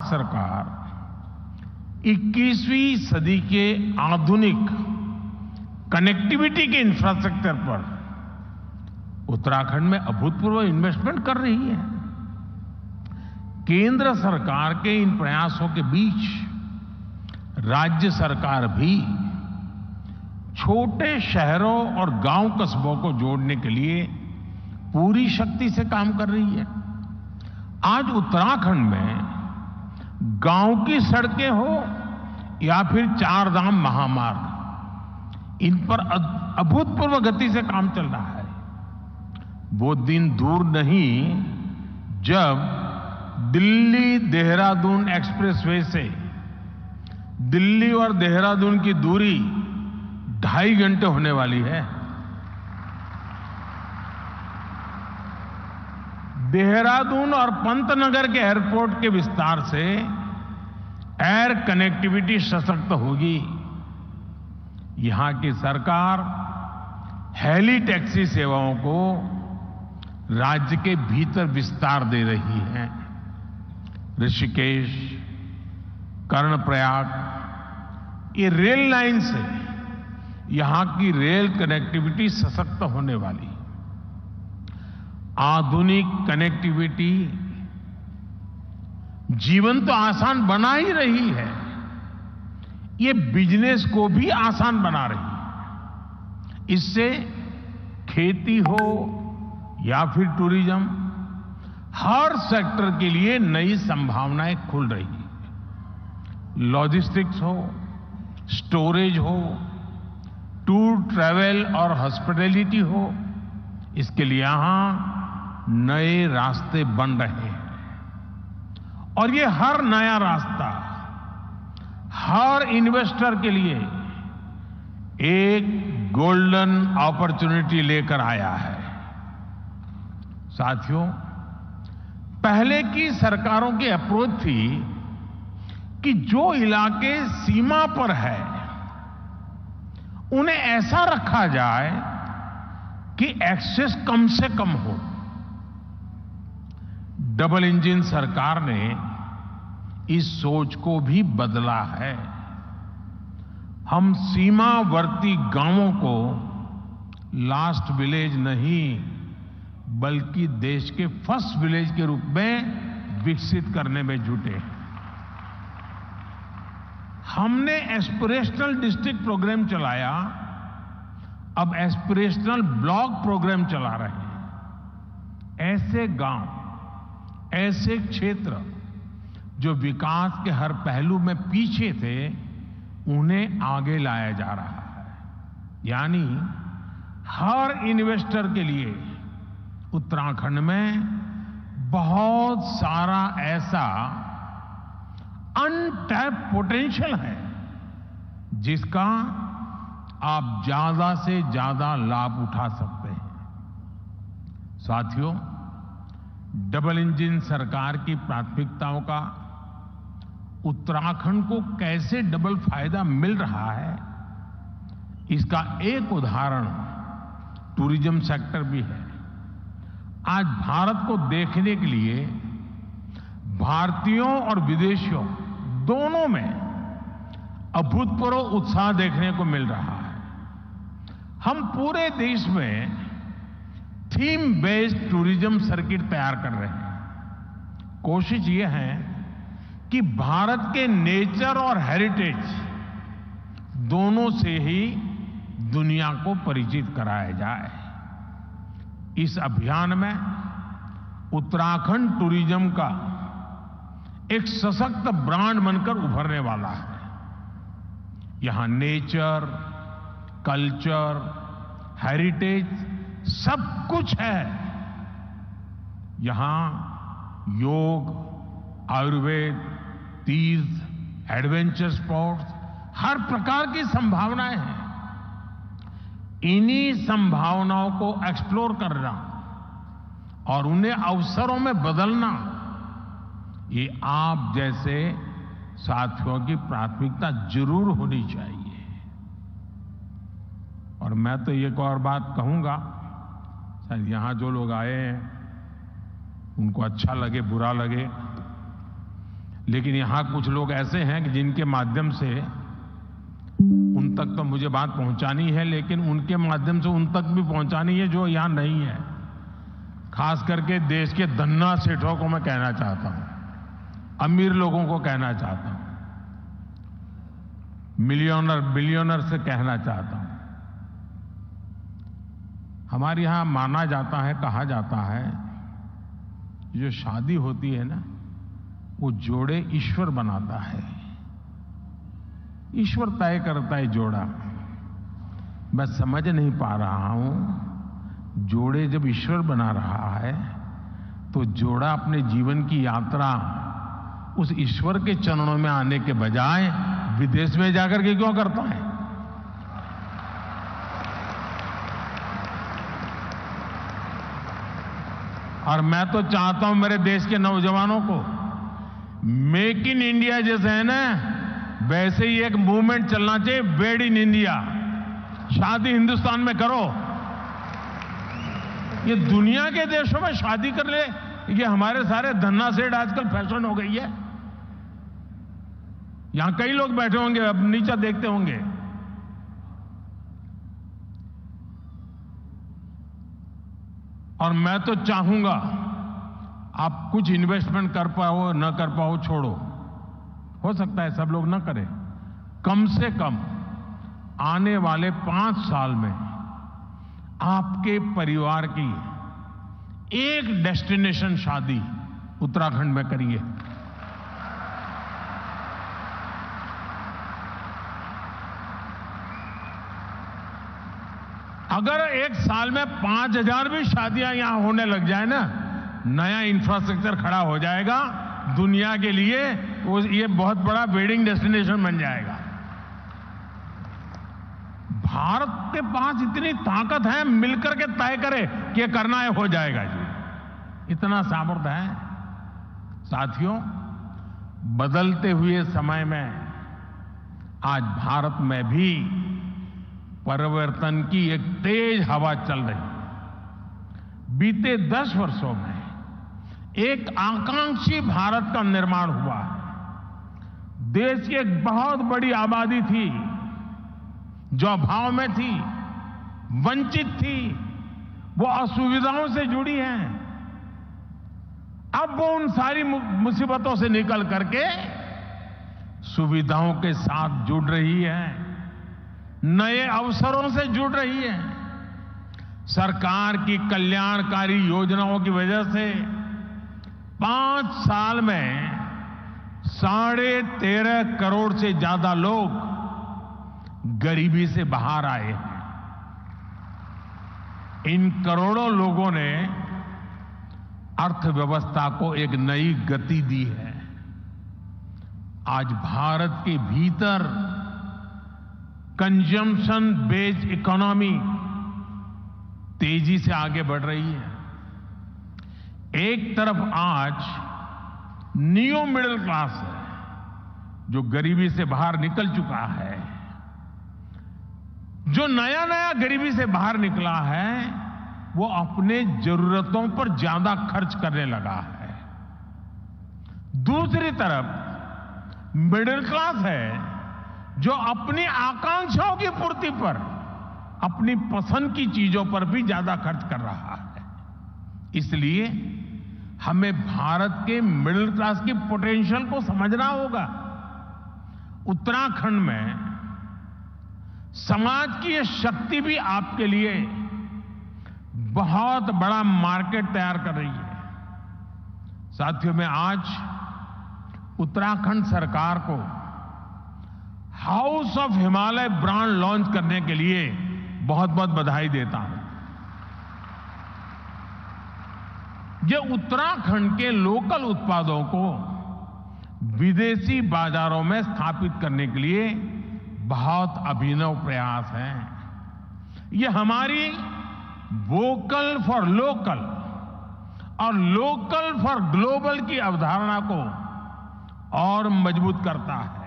सरकार 21वीं सदी के आधुनिक कनेक्टिविटी के इंफ्रास्ट्रक्चर पर उत्तराखंड में अभूतपूर्व इन्वेस्टमेंट कर रही है। केंद्र सरकार के इन प्रयासों के बीच राज्य सरकार भी छोटे शहरों और गांव कस्बों को जोड़ने के लिए पूरी शक्ति से काम कर रही है। आज उत्तराखंड में गांव की सड़कें हो या फिर चार धाम महामार्ग, इन पर अभूतपूर्व गति से काम चल रहा है। वो दिन दूर नहीं जब दिल्ली देहरादून एक्सप्रेसवे से दिल्ली और देहरादून की दूरी 2.5 घंटे होने वाली है। देहरादून और पंतनगर के एयरपोर्ट के विस्तार से एयर कनेक्टिविटी सशक्त होगी। यहां की सरकार हेली टैक्सी सेवाओं को राज्य के भीतर विस्तार दे रही है। ऋषिकेश, कर्णप्रयाग, ये रेल लाइन से यहां की रेल कनेक्टिविटी सशक्त होने वाली। आधुनिक कनेक्टिविटी जीवन तो आसान बना ही रही है, ये बिजनेस को भी आसान बना रही है। इससे खेती हो या फिर टूरिज्म, हर सेक्टर के लिए नई संभावनाएं खुल रही हैं। लॉजिस्टिक्स हो, स्टोरेज हो, टूर ट्रैवल और हॉस्पिटैलिटी हो, इसके लिए यहां नए रास्ते बन रहे हैं। और ये हर नया रास्ता हर इन्वेस्टर के लिए एक गोल्डन अपॉर्चुनिटी लेकर आया है। साथियों, पहले की सरकारों की अप्रोच थी कि जो इलाके सीमा पर है उन्हें ऐसा रखा जाए कि एक्सेस कम से कम हो। डबल इंजन सरकार ने इस सोच को भी बदला है। हम सीमावर्ती गांवों को लास्ट विलेज नहीं बल्कि देश के फर्स्ट विलेज के रूप में विकसित करने में जुटे हैं। हमने एस्पिरेशनल डिस्ट्रिक्ट प्रोग्राम चलाया, अब एस्पिरेशनल ब्लॉक प्रोग्राम चला रहे हैं। ऐसे गांव, ऐसे क्षेत्र जो विकास के हर पहलू में पीछे थे, उन्हें आगे लाया जा रहा है। यानी हर इन्वेस्टर के लिए उत्तराखंड में बहुत सारा ऐसा अनटैप पोटेंशियल है जिसका आप ज्यादा से ज्यादा लाभ उठा सकते हैं। साथियों, डबल इंजन सरकार की प्राथमिकताओं का उत्तराखंड को कैसे डबल फायदा मिल रहा है, इसका एक उदाहरण टूरिज्म सेक्टर भी है। आज भारत को देखने के लिए भारतीयों और विदेशियों दोनों में अभूतपूर्व उत्साह देखने को मिल रहा है। हम पूरे देश में थीम बेस्ड टूरिज्म सर्किट तैयार कर रहे हैं। कोशिश ये है कि भारत के नेचर और हेरिटेज दोनों से ही दुनिया को परिचित कराया जाए। इस अभियान में उत्तराखंड टूरिज्म का एक सशक्त ब्रांड बनकर उभरने वाला है। यहां नेचर, कल्चर, हेरिटेज सब कुछ है। यहां योग, आयुर्वेद, तीर्थ, एडवेंचर स्पोर्ट्स, हर प्रकार की संभावनाएं हैं। इन्हीं संभावनाओं को एक्सप्लोर करना और उन्हें अवसरों में बदलना, ये आप जैसे साथियों की प्राथमिकता जरूर होनी चाहिए। और मैं तो एक और बात कहूंगा, शायद यहां जो लोग आए हैं उनको अच्छा लगे बुरा लगे, लेकिन यहां कुछ लोग ऐसे हैं कि जिनके माध्यम से उन तक तो मुझे बात पहुंचानी है, लेकिन उनके माध्यम से उन तक भी पहुंचानी है जो यहां नहीं है। खास करके देश के धन्ना सेठों को मैं कहना चाहता हूं, अमीर लोगों को कहना चाहता हूं, मिलियनर बिलियनर से कहना चाहता हूं। हमारे यहां माना जाता है, कहा जाता है, जो शादी होती है ना, वो जोड़े ईश्वर बनाता है, ईश्वर तय करता है जोड़ा। मैं समझ नहीं पा रहा हूं, जोड़े जब ईश्वर बना रहा है तो जोड़ा अपने जीवन की यात्रा उस ईश्वर के चरणों में आने के बजाय विदेश में जाकर के क्यों करता है? और मैं तो चाहता हूं मेरे देश के नौजवानों को, मेक इन इंडिया जैसे है ना, वैसे ही एक मूवमेंट चलना चाहिए, मेड इन इंडिया। शादी हिंदुस्तान में करो। ये दुनिया के देशों में शादी कर ले, ये हमारे सारे धन्ना सेठ आजकल फैशन हो गई है। यहां कई लोग बैठे होंगे, अब नीचे देखते होंगे। और मैं तो चाहूंगा आप कुछ इन्वेस्टमेंट कर पाओ न कर पाओ छोड़ो, हो सकता है सब लोग न करें, कम से कम आने वाले 5 साल में आपके परिवार की एक डेस्टिनेशन शादी उत्तराखंड में करिए। अगर एक साल में 5000 भी शादियां यहां होने लग जाए ना, नया इंफ्रास्ट्रक्चर खड़ा हो जाएगा दुनिया के लिए, ये बहुत बड़ा वेडिंग डेस्टिनेशन बन जाएगा। भारत के पास इतनी ताकत है, मिलकर के तय करे कि करना है, हो जाएगा जी, इतना सामर्थ्य है। साथियों, बदलते हुए समय में आज भारत में भी परिवर्तन की एक तेज हवा चल रही है। बीते 10 वर्षों में एक आकांक्षी भारत का निर्माण हुआ है। देश की एक बहुत बड़ी आबादी थी जो अभाव में थी, वंचित थी, वो असुविधाओं से जुड़ी है। अब वो उन सारी मुसीबतों से निकल करके सुविधाओं के साथ जुड़ रही है, नए अवसरों से जुड़ रही है। सरकार की कल्याणकारी योजनाओं की वजह से 5 साल में 13.5 करोड़ से ज्यादा लोग गरीबी से बाहर आए हैं। इन करोड़ों लोगों ने अर्थव्यवस्था को एक नई गति दी है। आज भारत के भीतर कंजम्पशन बेस्ड इकोनॉमी तेजी से आगे बढ़ रही है। एक तरफ आज न्यू मिडिल क्लास है जो गरीबी से बाहर निकल चुका है, जो नया नया गरीबी से बाहर निकला है वो अपने जरूरतों पर ज्यादा खर्च करने लगा है। दूसरी तरफ मिडिल क्लास है जो अपनी आकांक्षाओं की पूर्ति पर, अपनी पसंद की चीजों पर भी ज्यादा खर्च कर रहा है। इसलिए हमें भारत के मिडिल क्लास की पोटेंशियल को समझना होगा। उत्तराखंड में समाज की ये शक्ति भी आपके लिए बहुत बड़ा मार्केट तैयार कर रही है। साथियों, मैं आज उत्तराखंड सरकार को house of Himalaya brand launch करने के लिए बहुत बहुत बधाई देता हूं। ये उत्तराखंड के लोकल उत्पादों को विदेशी बाजारों में स्थापित करने के लिए बहुत अभिनव प्रयास है। ये हमारी वोकल फॉर लोकल और लोकल फॉर ग्लोबल की अवधारणा को और मजबूत करता है।